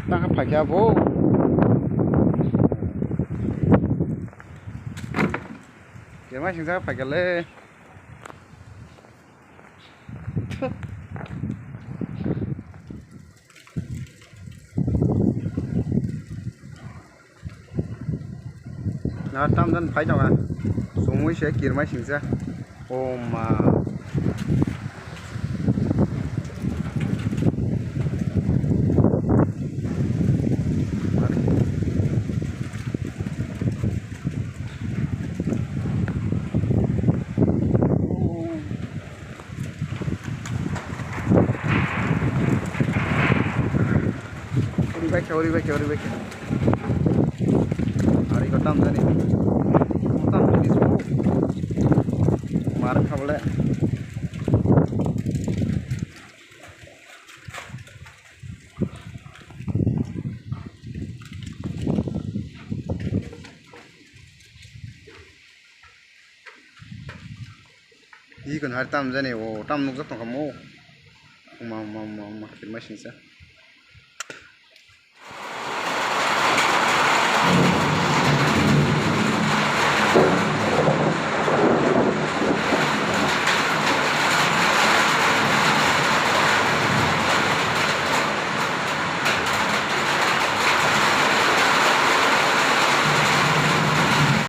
Đang phải kia vô cái máy chính xác phải cái lê nó tâm dân phải đâu à xuống mới sẽ kia máy chính xác ô mà Ori back. Hari kotam tadi. Kotam ini semua. Mark khabla. Ini kan hari tam jane. Oh tam nuk jatuh kamu. Ma. Machine sa.